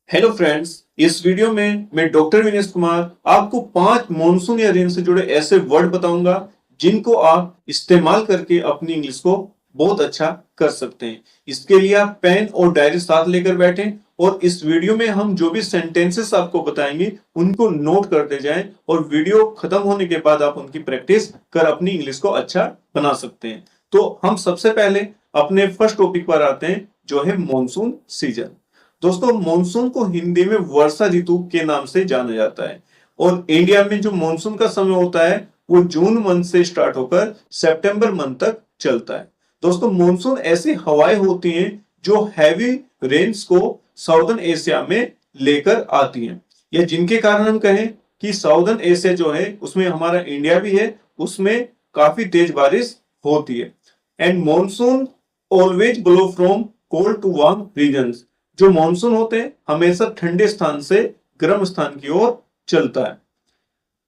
Hello friends, इस video में मैं डॉक्टर विनेश कुमार आपको 5 मॉनसून या रेन से जुड़े ऐसे वर्ड बताऊंगा जिनको आप इस्तेमाल करके अपनी इंग्लिश को बहुत अच्छा कर सकते हैं। इसके लिए आप पेन और डायरी साथ लेकर बैठें और इस वीडियो में हम जो भी सेंटेंसेस आपको बताएंगे उनको नोट करते जाएं और वीडियो खत्म होने के बाद आप उनकी प्रैक्टिस कर अपनी इंग्लिश को अच्छा बना सकते हैं। तो हम सबसे पहले अपने फर्स्ट टॉपिक पर आते हैं जो है मॉनसून सीजन। दोस्तों, मॉनसून को हिंदी में वर्षा ऋतु के नाम से जाना जाता है और इंडिया में जो मॉनसून का समय होता है वो जून मंथ से स्टार्ट होकर सितंबर मंथ तक चलता है। दोस्तों, मॉनसून ऐसी हवाएं होती हैं जो हैवी रेन्स को साउदर्न एशिया में लेकर आती हैं, या जिनके कारण हम कहें कि साउदर्न एशिया जो है उसमें हमारा इंडिया भी है, उसमें काफी तेज बारिश होती है। And monsoon always blow from cold to warm regions. जो मॉनसून होते हैं हमेशा ठंडे स्थान से गर्म स्थान की ओर चलता है।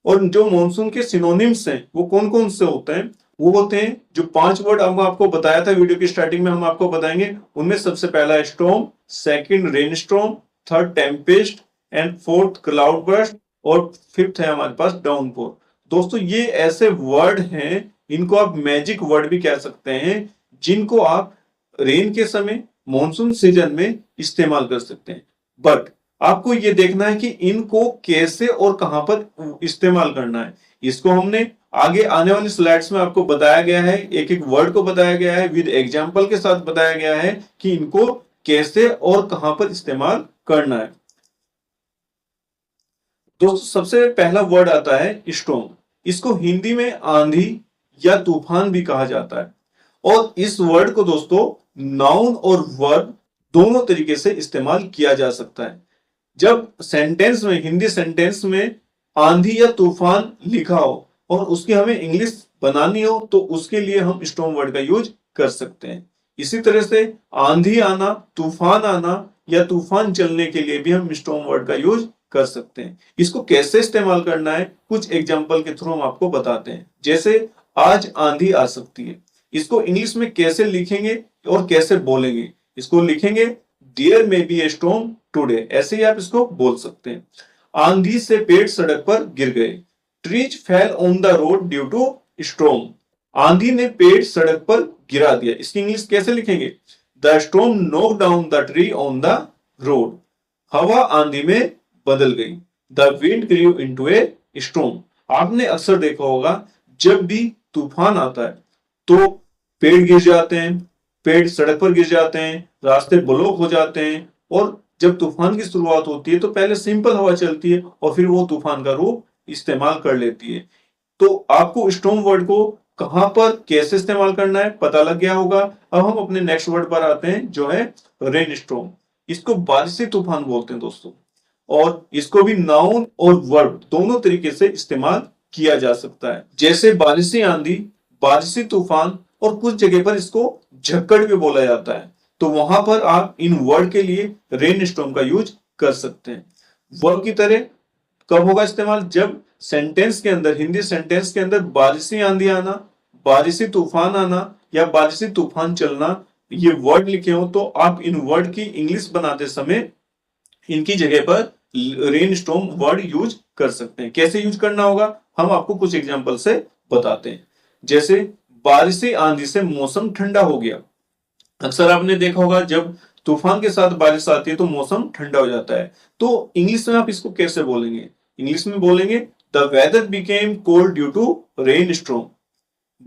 और जो मॉनसून के सिनोनिम्स हैं वो कौन कौन से होते हैं? वो होते हैं जो 5 वर्ड हम आपको बताया था वीडियो की स्टार्टिंग में, हम आपको बताएंगे। उनमें सबसे पहला है storm, second rain storm, third Tempest and fourth cloud burst और फिफ्थ है हमारे पास डाउनपोर। दोस्तों, ये ऐसे वर्ड हैं, इनको आप मैजिक वर्ड भी कह सकते हैं, जिनको आप रेन के समय मॉनसून सीजन में इस्तेमाल कर सकते हैं। बट आपको ये देखना है कि इनको कैसे और कहां पर इस्तेमाल करना है। इसको हमने आगे आने वाली स्लाइड्स में आपको बताया गया है, एक एक वर्ड को बताया गया है, विद एग्जांपल के साथ बताया गया है कि इनको कैसे और कहां पर इस्तेमाल करना है। दोस्तों, सबसे पहला वर्ड आता है स्टॉर्म। इसको हिंदी में आंधी या तूफान भी कहा जाता है और इस वर्ड को दोस्तों नाउन और वर्ब दोनों तरीके से इस्तेमाल किया जा सकता है। जब सेंटेंस में, हिंदी सेंटेंस में आंधी या तूफान लिखा हो और उसकी हमें इंग्लिश बनानी हो तो उसके लिए हम स्टॉर्म वर्ड का यूज कर सकते हैं। इसी तरह से आंधी आना, तूफान आना या तूफान चलने के लिए भी हम स्टॉर्म वर्ड का यूज कर सकते हैं। इसको कैसे इस्तेमाल करना है कुछ एग्जांपल के थ्रू हम आपको बताते हैं। जैसे आज आंधी आ सकती है, इसको इंग्लिश में कैसे लिखेंगे और कैसे बोलेंगे? इसको लिखेंगे there may be a storm today, ऐसे ही आप इसको बोल सकते हैं। आंधी से पेड़ सड़क पर गिर गए, trees fell on the road due to storm. आंधी ने पेड़ सड़क पर गिरा दिया, इसकी इंग्लिश कैसे लिखेंगे? The storm knock down the tree on the road. हवा आंधी में बदल गई, the wind grew into a storm. आपने अक्सर देखा होगा जब भी तूफान आता है तो पेड़ गिर जाते हैं, पेड़ सड़क पर गिर जाते हैं, रास्ते ब्लॉक हो जाते हैं। और जब तूफान की शुरुआत होती है तो पहले सिंपल हवा चलती है और फिर वो तूफान का रूप इस्तेमाल कर लेती है। तो आपको स्टॉर्म वर्ड को कहां पर कैसे इस्तेमाल करना है पता लग गया होगा। अब हम अपने नेक्स्ट वर्ड पर आते हैं जो है रेन स्टॉर्म। इसको बारिशी तूफान बोलते हैं दोस्तों, और इसको भी नाउन और वर्ब दोनों तरीके से इस्तेमाल किया जा सकता है। जैसे बारिशी आंधी, बारिशी तूफान, और कुछ जगह पर इसको झक्कड़ भी बोला जाता है। तो वहां पर आप इन वर्ड के लिए रेन स्टॉर्म का यूज कर सकते हैं। वर्ब की तरह कब होगा इस्तेमाल? जब सेंटेंस के अंदर, हिंदी सेंटेंस के अंदर बारिशी आंधी आना, बारिशी तूफान आना या बारिशी तूफान चलना ये वर्ड लिखे हो तो आप इन वर्ड की इंग्लिश बनाते समय इनकी जगह पर रेन स्टॉर्म वर्ड यूज कर सकते हैं। कैसे यूज करना होगा हम आपको कुछ एग्जांपल से बताते हैं। जैसे बारिशी आंधी से मौसम ठंडा हो गया। अक्सर आपने देखा होगा जब तूफान के साथ बारिश आती है तो मौसम ठंडा हो जाता है। तो इंग्लिश में आप इसको कैसे बोलेंगे? इंग्लिश में बोलेंगे the weather became cold due to rain storm.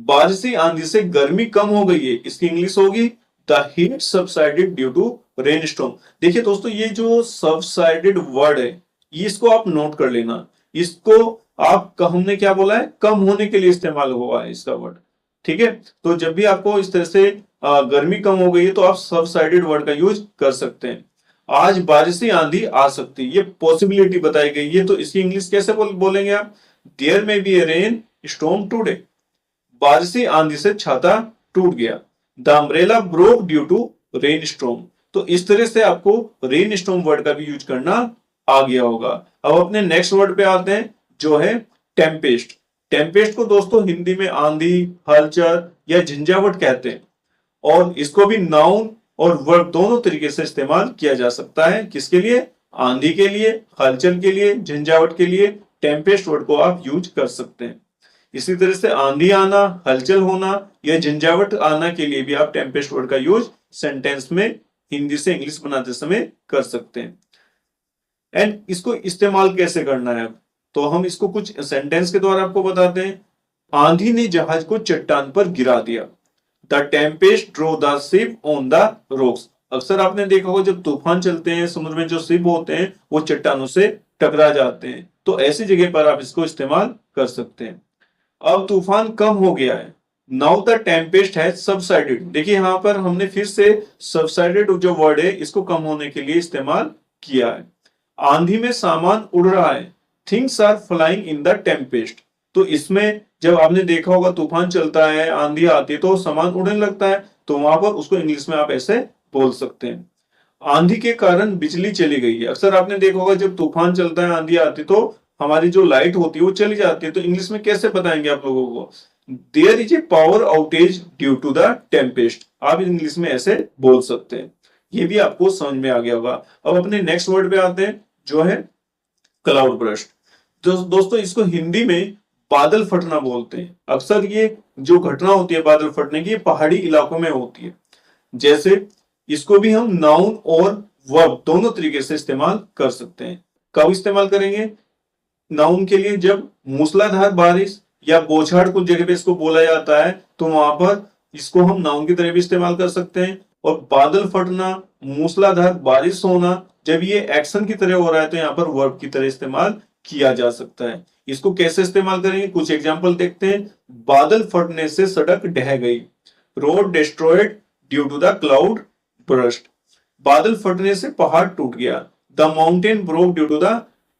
बारिशी आंधी से गर्मी कम हो गई है, इसकी इंग्लिश होगी the heat subsided due to rain storm. देखिए दोस्तों, ये जो सबसाइडेड वर्ड है ये इसको आप नोट कर लेना। इसको आप हमने क्या बोला है, कम होने के लिए इस्तेमाल हुआ है इसका वर्ड। ठीक है, तो जब भी आपको इस तरह से गर्मी कम हो गई है तो आप सबसाइडेड वर्ड का यूज कर सकते हैं। आज बारिशी आंधी आ सकती है, ये पॉसिबिलिटी बताई गई है, तो इसकी इंग्लिश कैसे बोलेंगे आप? There may be a rain storm today. बारिशी आंधी से छाता टूट गया, the umbrella broke due to rain storm. तो इस तरह से आपको रेन स्टॉर्म वर्ड का भी यूज करना आ गया होगा। अब अपने नेक्स्ट वर्ड पे आते हैं जो है टेम्पेस्ट। टेम्पेस्ट को दोस्तों हिंदी में आंधी, हलचल या झंझावट कहते हैं और इसको भी नाउन और वर्ब दोनों तरीके से इस्तेमाल किया जा सकता है। किसके लिए? आंधी के लिए, हलचल के लिए, झंझावट के लिए टेम्पेस्ट वर्ड को आप यूज कर सकते हैं। इसी तरह से आंधी आना, हलचल होना या झंझावट आना के लिए भी आप टेम्पेस्ट वर्ड का यूज सेंटेंस में हिंदी से इंग्लिश बनाते समय कर सकते हैं। एंड इसको इस्तेमाल कैसे करना है, तो हम इसको कुछ सेंटेंस के द्वारा आपको बताते हैं। आंधी ने जहाज को चट्टान पर गिरा दिया। The tempest drove the ship on the rocks. अक्सर आपने देखा होगा जब तूफान चलते हैं समुद्र में, जो शिप होते हैं वो चट्टानों से टकरा जाते हैं, तो ऐसी जगह पर आप इसको इस्तेमाल कर सकते हैं। अब तूफान कम हो गया है। Now the Tempest has subsided. देखिए यहाँ पर हमने फिर से सबसाइडेड जो वर्ड है इसको कम होने के लिए इस्तेमाल किया है। आंधी में सामान उड़ रहा है। Things are flying in the tempest. तो इसमें जब आपने देखा होगा तूफान चलता है, आंधी आती है तो सामान उड़ने लगता है, तो वहां पर उसको इंग्लिश में आप ऐसे बोल सकते हैं। आंधी के कारण बिजली चली गई है। अक्सर आपने देखा होगा जब तूफान चलता है, आंधी आती है, तो हमारी जो लाइट होती है वो चली जाती है, तो इंग्लिश में कैसे बताएंगे आप लोगों को? There is a power outage due to the tempest. आप इंग्लिश में ऐसे बोल सकते हैं। ये भी आपको समझ में आ गया होगा। अब अपने नेक्स्ट वर्ड पे आते हैं जो है क्लाउड बर्स्ट। दोस्तों इसको हिंदी में बादल फटना बोलते हैं। अक्सर ये जो घटना होती है बादल फटने की, ये पहाड़ी इलाकों में होती है। जैसे इसको भी हम नाउन और वर्ब दोनों तरीके से इस्तेमाल कर सकते हैं। कब इस्तेमाल करेंगे? नाउन के लिए जब मूसलाधार बारिश या बौछार कुछ जगह पे इसको बोला जाता है, तो वहां पर इसको हम नाउन की तरह भी इस्तेमाल कर सकते हैं। और बादल फटना, मूसलाधार बारिश होना, जब ये एक्शन की तरह हो रहा है तो यहाँ पर वर्ब की तरह इस्तेमाल किया जा सकता है। इसको कैसे इस्तेमाल करेंगे, कुछ एग्जाम्पल देखते हैं। बादल फटने से सड़क ढह गई। Road destroyed due to the cloud burst. बादल फटने से पहाड़ टूट गया। The mountain broke due to the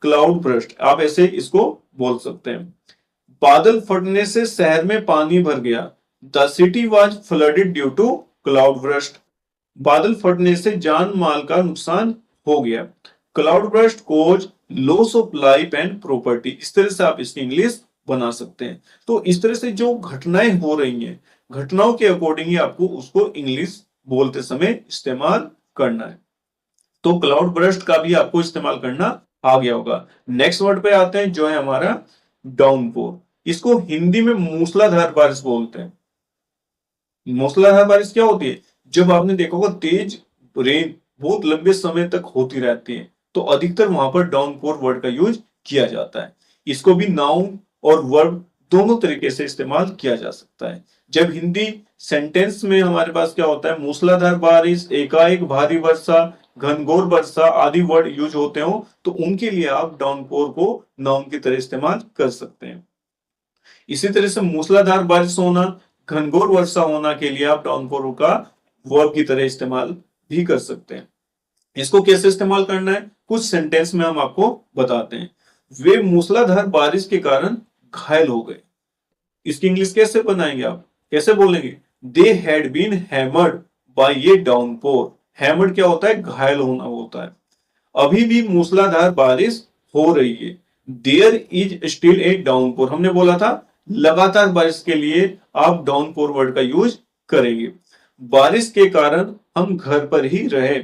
cloud burst. आप ऐसे इसको बोल सकते हैं। बादल फटने से शहर में पानी भर गया। The city was flooded due to cloud burst. बादल फटने से जान माल का नुकसान हो गया। Cloud burst cause loss of life and property. इस तरह से आप इसकी इंग्लिश बना सकते हैं। तो इस तरह से जो घटनाएं हो रही हैं, घटनाओं के अकॉर्डिंग ही आपको उसको इंग्लिश बोलते समय इस्तेमाल करना है। तो क्लाउड बर्स्ट का भी आपको इस्तेमाल करना आ गया होगा। नेक्स्ट वर्ड पे आते हैं जो है हमारा डाउनपोर। इसको हिंदी में मूसलाधार बारिश बोलते हैं। मूसलाधार बारिश क्या होती है? जब आपने देखा होगा तेज रेन बहुत लंबे समय तक होती रहती है, तो अधिकतर वहां पर डाउनपोर वर्ड का यूज किया जाता है। इसको भी नाउन और वर्ब दोनों तरीके से इस्तेमाल किया जा सकता है। जब हिंदी सेंटेंस में हमारे पास क्या होता है, मूसलाधार बारिश, एकाएक भारी वर्षा, घनघोर वर्षा आदि वर्ड यूज होते हो, तो उनके लिए आप डाउनपोर को नाउन की तरह इस्तेमाल कर सकते हैं। इसी तरह से मूसलाधार बारिश होना, घनघोर वर्षा होना के लिए आप डाउनपोर का वर्ब की तरह इस्तेमाल भी कर सकते हैं। इसको कैसे इस्तेमाल करना है, कुछ सेंटेंस में हम आपको बताते हैं। वे मूसलाधार बारिश के कारण घायल हो गए। इसकी इंग्लिश कैसे बनाएंगे आप, कैसे बोलेंगे? They had been hammered by a downpour. Hammered क्या होता है? घायल होना होता है। अभी भी मूसलाधार बारिश हो रही है। There is still a downpour. हमने बोला था लगातार बारिश के लिए आप डाउनपोर वर्ड का यूज करेंगे। बारिश के कारण हम घर पर ही रहे।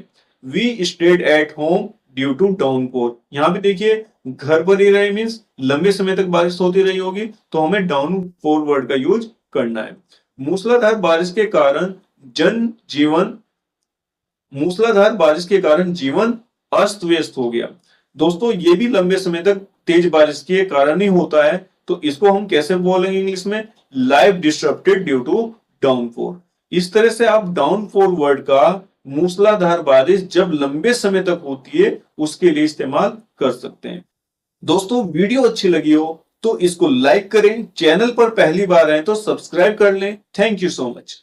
We stayed at home due to downpour. यहां भी देखिए घर पर ही रहे मीन्स लंबे समय तक बारिश होती रही होगी, तो हमें डाउनपोर वर्ड का यूज करना है। मूसलाधार बारिश के कारण मूसलाधार बारिश के कारण जीवन अस्त व्यस्त हो गया। दोस्तों ये भी लंबे समय तक तेज बारिश के कारण ही होता है, तो इसको हम कैसे बोलेंगे इंग्लिश में? Life disturbed due to downpour. इस तरह से आप डाउनपोर वर्ड का मूसलाधार बारिश जब लंबे समय तक होती है उसके लिए इस्तेमाल कर सकते हैं। दोस्तों वीडियो अच्छी लगी हो तो इसको लाइक करें, चैनल पर पहली बार आए तो सब्सक्राइब कर लें। Thank you so much.